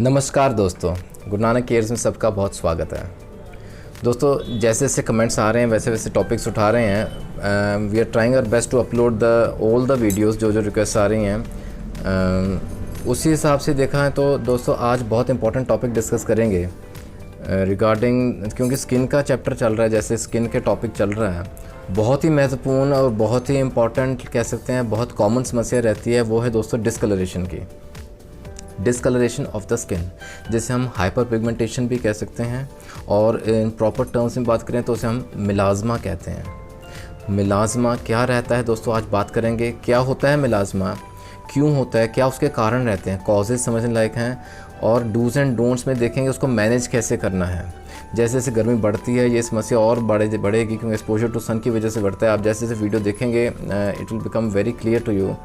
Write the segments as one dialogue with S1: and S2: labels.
S1: नमस्कार दोस्तों, गुरु नानक केयर्स में सबका बहुत स्वागत है। दोस्तों, जैसे जैसे कमेंट्स आ रहे हैं वैसे वैसे टॉपिक्स उठा रहे हैं। We are trying our best to upload the all the videos जो रिक्वेस्ट आ रही हैं। उसी हिसाब से देखा है तो दोस्तों आज बहुत इंपॉर्टेंट टॉपिक डिस्कस करेंगे रिगार्डिंग, क्योंकि स्किन का चैप्टर चल रहा है, जैसे स्किन के टॉपिक चल रहा है। बहुत ही महत्वपूर्ण और बहुत ही इम्पॉर्टेंट कह सकते हैं, बहुत कॉमन समस्या रहती है, वो है दोस्तों डिस्कलरेशन की। डिस्कलरेशन ऑफ द स्किन, जिसे हम हाइपर पिगमेंटेशन भी कह सकते हैं, और इन प्रॉपर टर्म्स में बात करें तो उसे हम मिलाज़मा कहते हैं। मिलाज़मा क्या रहता है दोस्तों, आज बात करेंगे। क्या होता है मिलाज़मा, क्यों होता है, क्या उसके कारण रहते हैं, कॉजेज़ समझने लायक हैं, और डूज़ एंड डोंट्स में देखेंगे उसको मैनेज कैसे करना है। जैसे जैसे गर्मी बढ़ती है ये समस्या और बढ़ेगी, क्योंकि एक्सपोजर टू सन की वजह से बढ़ता है। आप जैसे जैसे वीडियो देखेंगे it will become very clear to you.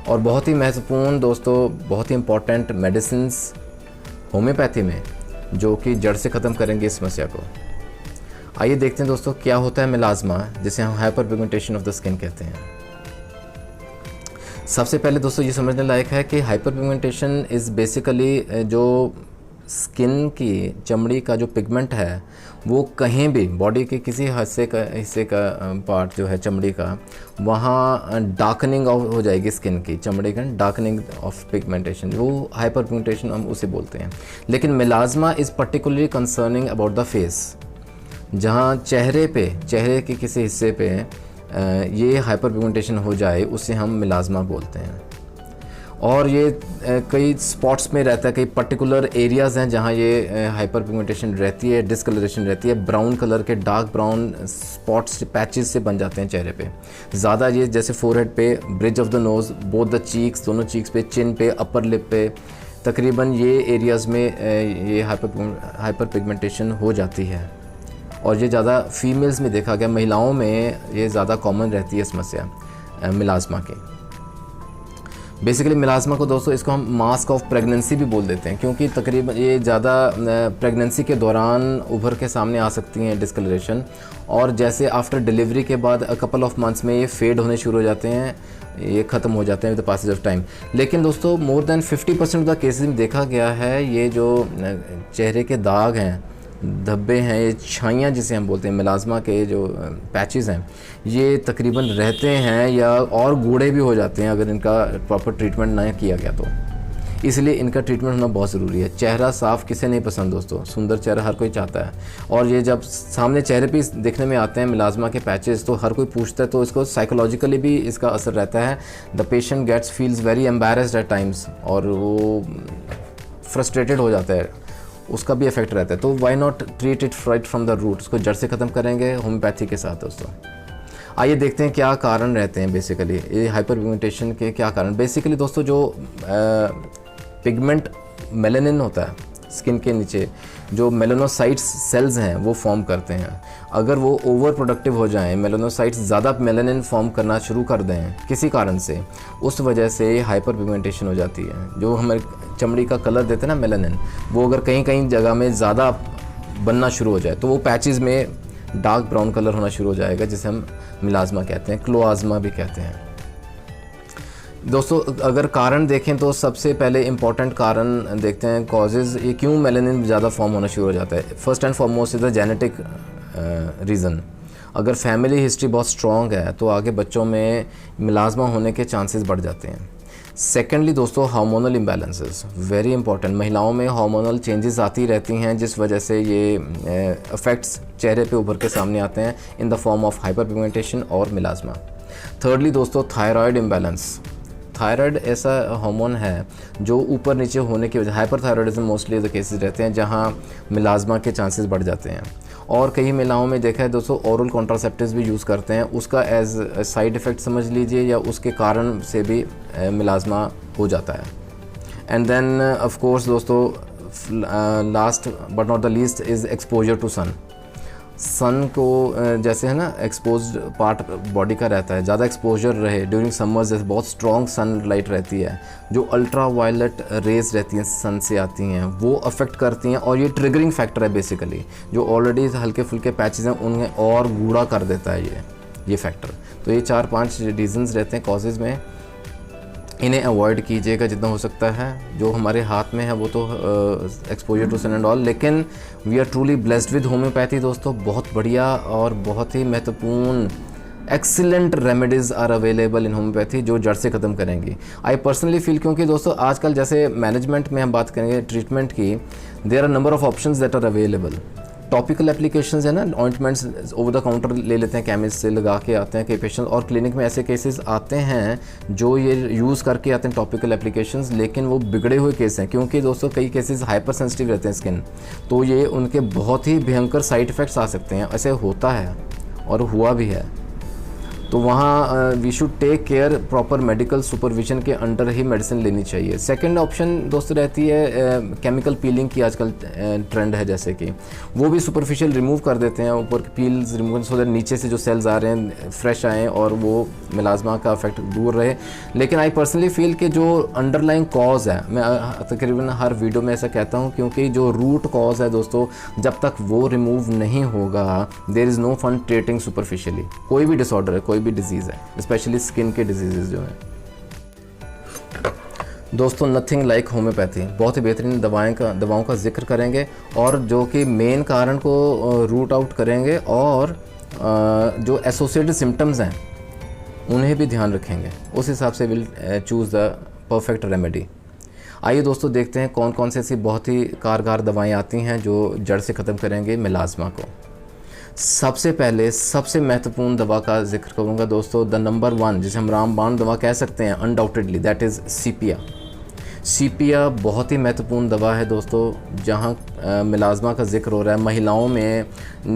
S1: और बहुत ही महत्वपूर्ण दोस्तों, बहुत ही इम्पॉर्टेंट मेडिसिन्स होम्योपैथी में, जो कि जड़ से ख़त्म करेंगे इस समस्या को। आइए देखते हैं दोस्तों क्या होता है मिलाज़मा, जिसे हम hyper pigmentation of the skin कहते हैं। सबसे पहले दोस्तों ये समझने लायक है कि हाइपर पिगमेंटेशन इज़ बेसिकली जो स्किन की, चमड़ी का जो पिगमेंट है वो कहीं भी बॉडी के किसी हिस्से का पार्ट जो है चमड़ी का, वहाँ डार्कनिंग हो जाएगी स्किन की, चमड़ी का डार्कनिंग ऑफ पिगमेंटेशन, वो हाइपर पिगमेंटेशन हम उसे बोलते हैं। लेकिन melasma is particularly concerning about the face, जहाँ चेहरे के किसी हिस्से पे ये हाइपर पिगमेंटेशन हो जाए उसे हम मिलाज़मा बोलते हैं। और ये कई स्पॉट्स में रहता है, कई पर्टिकुलर एरियाज़ हैं जहाँ ये हाइपर पिगमेंटेशन रहती है, डिस्कलरेशन रहती है। ब्राउन कलर के डार्क ब्राउन स्पॉट्स, पैचेस से बन जाते हैं चेहरे पे ज़्यादा। ये जैसे फोरहेड पे, bridge of the nose, both the cheeks, दोनों चीक्स पे, चिन पे, अपर लिप पे, तकरीबन ये एरियाज़ में ये हाइपर पिगमेंटेशन हो जाती है। और ये ज़्यादा फीमेल्स में देखा गया, महिलाओं में ये ज़्यादा कॉमन रहती है समस्या मिलाज़मा की। बेसिकली मिलाज़मा को दोस्तों, इसको हम मास्क ऑफ प्रेगनेंसी भी बोल देते हैं, क्योंकि तकरीबन ये ज़्यादा प्रेगनेंसी के दौरान उभर के सामने आ सकती हैं डिस्कलरेशन। और जैसे आफ्टर डिलीवरी के बाद कपल ऑफ मंथ्स में ये फेड होने शुरू हो जाते हैं, ये ख़त्म हो जाते हैं with the passage of time. लेकिन दोस्तों more than 50% of the cases में देखा गया है ये जो चेहरे के दाग हैं, धब्बे हैं, ये छाइयाँ जिसे हम बोलते हैं, मिलाज़मा के जो पैचेस हैं, ये तकरीबन रहते हैं या और गूढ़े भी हो जाते हैं अगर इनका प्रॉपर ट्रीटमेंट ना किया गया तो। इसलिए इनका ट्रीटमेंट होना बहुत ज़रूरी है। चेहरा साफ़ किसे नहीं पसंद दोस्तों, सुंदर चेहरा हर कोई चाहता है। और ये जब सामने चेहरे पे देखने में आते हैं मिलाज़मा के पैचेस, तो हर कोई पूछता है, तो इसको साइकोलॉजिकली भी इसका असर रहता है। The patient gets feels very embarrassed at times, और वो फ्रस्ट्रेटेड हो जाता है, उसका भी इफेक्ट रहता है। तो why not treat it right from the root, उसको जड़ से ख़त्म करेंगे होम्योपैथी के साथ दोस्तों। आइए देखते हैं क्या कारण रहते हैं बेसिकली ये हाइपर पिगमेंटेशन के। क्या कारण बेसिकली दोस्तों, जो पिगमेंट मेलानिन होता है स्किन के नीचे, जो मेलानोसाइट्स सेल्स हैं वो फॉर्म करते हैं। अगर वो ओवर प्रोडक्टिव हो जाएं, मेलानोसाइट्स ज़्यादा मेलानिन फॉर्म करना शुरू कर दें किसी कारण से, उस वजह से हाइपर पिगमेंटेशन हो जाती है। जो हमारे चमड़ी का कलर देते हैं ना मेलानिन, वो अगर कहीं कहीं जगह में ज़्यादा बनना शुरू हो जाए तो वो पैचेस में डार्क ब्राउन कलर होना शुरू हो जाएगा, जिसे हम मिलाज़मा कहते हैं, क्लोआज़मा भी कहते हैं दोस्तों। अगर कारण देखें तो सबसे पहले इम्पॉर्टेंट कारण देखते हैं, कॉजेज़, ये क्यों मेलानिन ज़्यादा फॉर्म होना शुरू हो जाता है। First and foremost is the genetic reason. अगर फैमिली हिस्ट्री बहुत स्ट्रॉन्ग है तो आगे बच्चों में मिलाज़मा होने के चांसेस बढ़ जाते हैं। सेकेंडली दोस्तों, हार्मोनल इम्बैलेंसेस, वेरी इंपॉर्टेंट। महिलाओं में हार्मोनल चेंजेस आती रहती हैं, जिस वजह से ये इफ़ेक्ट्स चेहरे पे उभर के सामने आते हैं in the form of hyper pigmentation और मिलाज़मा। थर्डली दोस्तों, थायराइड इम्बैलेंस। थायराइड ऐसा हार्मोन है जो ऊपर नीचे होने की वजह, हाइपरथायराइडिज्म मोस्टली द केसेस रहते हैं जहाँ मिलाज़मा के चांसेस बढ़ जाते हैं। और कई महिलाओं में देखा है दोस्तों, ओरल कॉन्ट्रासेप्टिव्स भी यूज़ करते हैं, उसका एज साइड इफ़ेक्ट समझ लीजिए, या उसके कारण से भी मिलाज़मा हो जाता है। एंड देन ऑफ कोर्स दोस्तों, last but not the least is exposure to sun. Sun को जैसे है ना, एक्सपोज्ड पार्ट बॉडी का रहता है, ज़्यादा एक्सपोजर रहे ड्यूरिंग समर्स, जैसे बहुत स्ट्रॉन्ग सन लाइट रहती है, जो अल्ट्रा वायलेट रेज रहती हैं सन से आती हैं, वो अफेक्ट करती हैं। और ये ट्रिगरिंग फैक्टर है बेसिकली, जो ऑलरेडी हल्के फुल्के पैचेस हैं उन्हें और गूढ़ा कर देता है ये फैक्टर। तो ये 4-5 रीजंस रहते हैं कॉजेज़ में। इन्हें अवॉइड कीजिएगा जितना हो सकता है। जो हमारे हाथ में है वो तो exposure to sun and all, लेकिन we are truly blessed with homeopathy दोस्तों। बहुत बढ़िया और बहुत ही महत्वपूर्ण excellent remedies are available in homeopathy जो जड़ से ख़त्म करेंगी। आई पर्सनली फील, क्योंकि दोस्तों आजकल जैसे मैनेजमेंट में हम बात करेंगे ट्रीटमेंट की, there are number of options that are available. Topical applications है ना, ऑइंटमेंट्स ओवर द काउंटर ले लेते हैं, केमिस्ट से लगा के आते हैं कई पेशेंट, और क्लिनिक में ऐसे केसेस आते हैं जो ये यूज़ करके आते हैं टॉपिकल एप्लीकेशंस, लेकिन वो बिगड़े हुए केस हैं, क्योंकि दोस्तों कई केसेस हाइपर सेंसिटिव रहते हैं स्किन, तो ये उनके बहुत ही भयंकर साइड इफ़ेक्ट्स आ सकते हैं। ऐसे होता है और हुआ भी है, तो वहाँ we should take care, proper medical supervision के अंडर ही मेडिसिन लेनी चाहिए। सेकंड ऑप्शन दोस्तों रहती है केमिकल पीलिंग की, आजकल ट्रेंड है, जैसे कि वो भी सुपरफिशियल रिमूव कर देते हैं, ऊपर पील्स रिमूव, सो दैट नीचे से जो सेल्स आ रहे हैं फ्रेश आएँ और वो मिलाजमा का इफेक्ट दूर रहे। लेकिन आई पर्सनली फील कि जो अंडरलाइंग कॉज है, मैं तकरीबन हर वीडियो में ऐसा कहता हूँ, क्योंकि जो रूट कॉज है दोस्तों, जब तक वो रिमूव नहीं होगा, there is no fun treating superficially. कोई भी डिसऑर्डर है, कोई भी डिजीज़ है, स्पेशली स्किन के डिजीज़ जो हैं दोस्तों, नथिंग लाइक होम्योपैथी। बहुत ही बेहतरीन दवाओं का जिक्र करेंगे, और जो कि मेन कारण को रूट आउट करेंगे, और जो एसोसिएटेड सिम्टम्स हैं उन्हें भी ध्यान रखेंगे, उस हिसाब से will choose the perfect remedy. आइए दोस्तों देखते हैं कौन कौन से ऐसी बहुत ही कारगर दवाएं आती हैं जो जड़ से ख़त्म करेंगे मिलाजमा को। सबसे पहले सबसे महत्वपूर्ण दवा का जिक्र करूंगा दोस्तों, द नंबर 1 जिसे हम रामबाण दवा कह सकते हैं अनडाउटेडली, दैट इज़ सीपिया। सीपिया बहुत ही महत्वपूर्ण दवा है दोस्तों, जहां मिलाजमा का जिक्र हो रहा है। महिलाओं में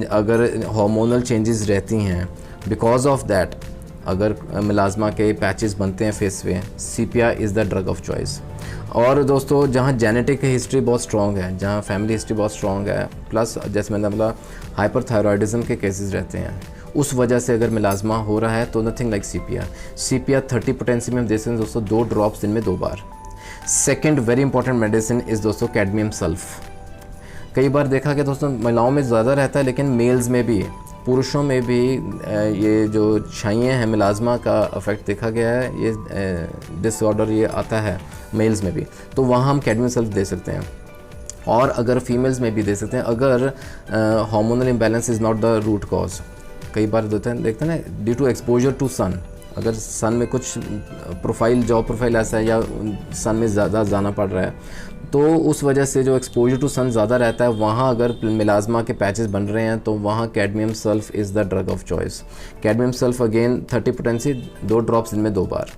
S1: अगर हार्मोनल चेंजेस रहती हैं, बिकॉज ऑफ दैट अगर मिलाजमा के पैचेस बनते हैं फेस पे, sepia is the drug of choice. और दोस्तों जहाँ जेनेटिक हिस्ट्री बहुत स्ट्रॉन्ग है, जहाँ फैमिली हिस्ट्री बहुत स्ट्रॉन्ग है, प्लस जैसे मैंने बोला हाइपरथायरॉयडिज्म के केसेस रहते हैं, उस वजह से अगर मिलाजमा हो रहा है तो नथिंग लाइक सीपिया। सीपिया 30 पोटेंसी में हम दे सकते हैं दोस्तों, 2 ड्रॉप्स दिन में 2 बार। Second very important medicine is दोस्तों कैडमियम सल्फ। कई बार देखा कि दोस्तों महिलाओं में ज़्यादा रहता है, लेकिन मेल्स में भी, पुरुषों में भी ये जो छाइयाँ हैं मिलाजमा का इफेक्ट देखा गया है, ये डिसऑर्डर ये आता है मेल्स में भी, तो वहाँ हम कैडमियम सल्फ दे सकते हैं। और अगर फीमेल्स में भी दे सकते हैं, अगर hormonal imbalance is not the root cause. कई बार देखते हैं ना, due to exposure to sun, अगर सन में कुछ जॉब प्रोफाइल ऐसा है, या सन में ज़्यादा जाना पड़ रहा है, तो उस वजह से जो एक्सपोजर टू सन ज़्यादा रहता है, वहाँ अगर मिलाजमा के पैचेस बन रहे हैं, तो वहाँ cadmium sulph is the drug of choice. Cadmium sulph again 30 potency, 2 drops दिन में 2 बार।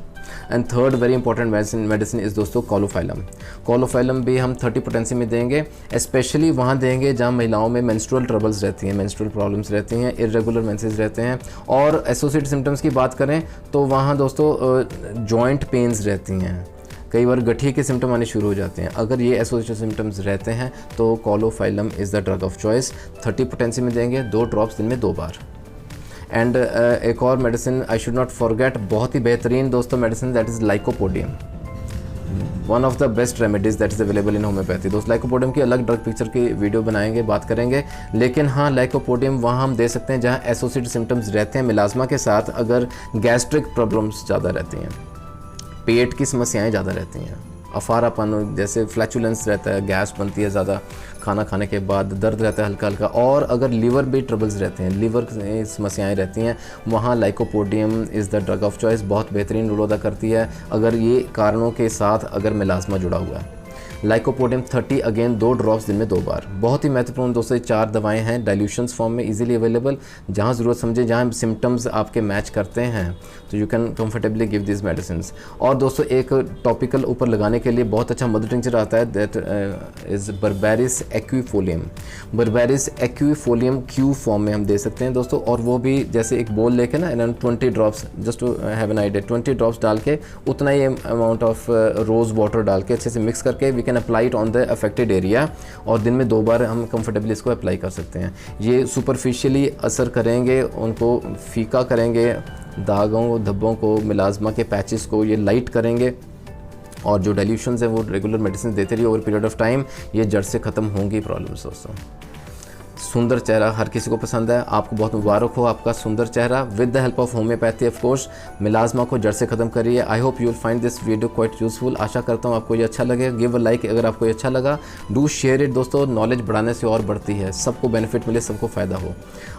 S1: And third very important medicine is दोस्तों कॉलोफाइलम। कॉलोफाइलम भी हम 30 पोटेंसी में देंगे, स्पेशली वहाँ देंगे जहाँ महिलाओं में मेंस्ट्रुअल ट्रबल्स रहती हैं, मेंस्ट्रुअल प्रॉब्लम्स रहती हैं, इरेगुलर मेंसेस रहते हैं। और एसोसिएटेड सिम्टम्स की बात करें तो वहाँ दोस्तों जॉइंट पेन्स रहती हैं, कई बार गठिए के सिम्टम आने शुरू हो जाते हैं। अगर ये एसोसिएटेड सिम्टम्स रहते हैं तो calophyllum is the drug of choice. 30 potency में देंगे, 2 ड्रॉप्स दिन में 2 बार। एंड एक और medicine I should not forget, बहुत ही बेहतरीन दोस्तों medicine, that is lycopodium, one of the best remedies that is available in homeopathy. दोस्त लाइकोपोडियम की अलग ड्रग पिक्चर की वीडियो बनाएंगे, बात करेंगे, लेकिन हाँ लाइकोपोडियम वहाँ हम दे सकते हैं जहाँ एसोसिएटेड सिम्टम्स रहते हैं मिलाजमा के साथ। अगर गैस्ट्रिक प्रॉब्लम्स ज़्यादा रहती हैं, पेट की समस्याएं ज़्यादा रहती हैं, अफारापन जैसे फ्लैचुलेंस रहता है, गैस बनती है ज़्यादा खाना खाने के बाद, दर्द रहता है हल्का हल्का, और अगर लीवर भी ट्रबल्स रहते हैं, लीवर समस्याएं रहती हैं, वहाँ lycopodium is the drug of choice. बहुत बेहतरीन रोल अदा करती है अगर ये कारणों के साथ अगर मिलाजमा जुड़ा हुआ है। लाइकोपोडियम 30 अगेन 2 ड्रॉप्स दिन में 2 बार। बहुत ही महत्वपूर्ण दोस्तों 4 दवाएं हैं, डाइल्यूशंस फॉर्म में इजीली अवेलेबल, जहां ज़रूरत समझे, जहां सिम्टम्स आपके मैच करते हैं, तो you can comfortably give this medicine. और दोस्तों एक टॉपिकल ऊपर लगाने के लिए बहुत अच्छा मदर टिंचर आता है, that is berberis aquifolium. Berberis aquifolium Q form में हम दे सकते हैं दोस्तों, और वो भी जैसे एक बोल लेके ना, around 20 drops, just to have an idea, 20 drops डाल के उतना ही अमाउंट ऑफ रोज़ वाटर डाल के अच्छे से मिक्स करके we can apply it on the affected area, और दिन में 2 बार हम कंफर्टेबली इसको अप्लाई कर सकते हैं। ये सुपरफिशियली असर करेंगे, उनको फीका करेंगे, दागों धब्बों को, मिलाजमा के पैचेस को ये लाइट करेंगे, और जो डाइल्यूशंस हैं वो रेगुलर मेडिसिन देते रहिए ओवर पीरियड ऑफ टाइम, ये जड़ से ख़त्म होंगी प्रॉब्लम्स दोस्तों। सुंदर चेहरा हर किसी को पसंद है। आपको बहुत मुबारक हो आपका सुंदर चेहरा। With the help of homeopathy of course melasma को जड़ से ख़त्म करिए। I hope you will find this video quite useful. आशा करता हूँ आपको ये अच्छा लगे। गिव अ लाइक अगर आपको ये अच्छा लगा। डू शेयर इट दोस्तों, नॉलेज बढ़ाने से और बढ़ती है, सबको बेनिफिट मिले, सबको फ़ायदा हो।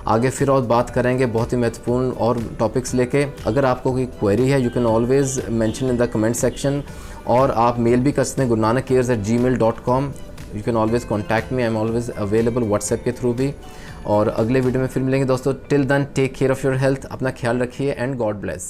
S1: आगे फिर और बात करेंगे बहुत ही महत्वपूर्ण और टॉपिक्स लेके। अगर आपको कोई क्वेरी है you can always mention in the comment section, और आप मेल भी कर सकते हैं gurunanakcares@gmail.com। You can always contact me, I am always available WhatsApp के थ्रू भी। और अगले वीडियो में फिर मिलेंगे दोस्तों। Till then take care of your health, अपना ख्याल रखिए एंड गॉड ब्लेस।